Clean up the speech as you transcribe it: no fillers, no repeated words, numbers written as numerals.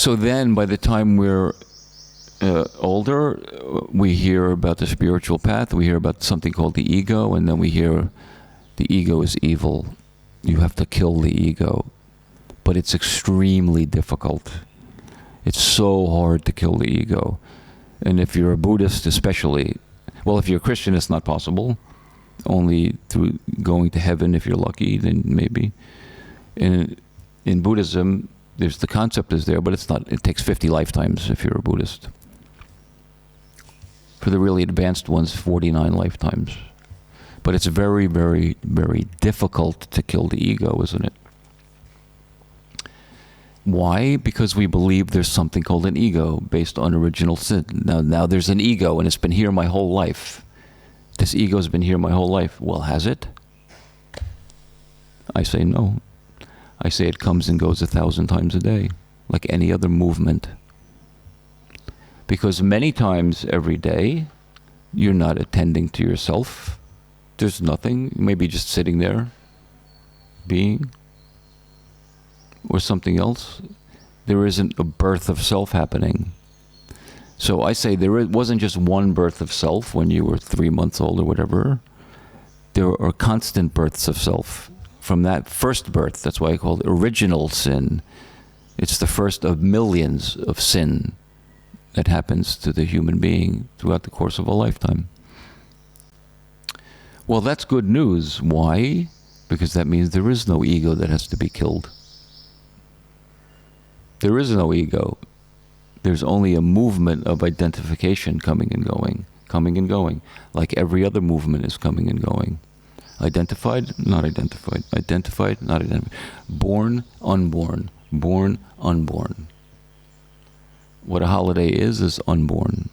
So then, by the time we're older, we hear about the spiritual path, we hear about something called the ego, and then we hear the ego is evil. You have to kill the ego. But it's extremely difficult. It's so hard to kill the ego. And if you're a Buddhist especially, well, if you're a Christian, it's not possible. Only through going to heaven, if you're lucky, then maybe. In Buddhism, the concept is there, but it's not. It takes 50 lifetimes if you're a Buddhist. For the really advanced ones, 49 lifetimes. But it's very, very, very difficult to kill the ego, isn't it? Why? Because we believe there's something called an ego based on original sin. Now there's an ego, and it's been here my whole life. This ego's been here my whole life. Well, has it? I say no. I say it comes and goes 1,000 times a day, like any other movement. Because many times every day, you're not attending to yourself. There's nothing, maybe just sitting there, being, or something else. There isn't a birth of self happening. So I say there wasn't just one birth of self when you were 3 months old or whatever. There are constant births of self. From that first birth, that's why I call it original sin. It's the first of millions of sin that happens to the human being throughout the course of a lifetime. Well, that's good news. Why? Because that means there is no ego that has to be killed. There is no ego. There's only a movement of identification coming and going, like every other movement is coming and going. Identified, not identified. Identified, not identified. Born, unborn. Born, unborn. What a holiday is unborn.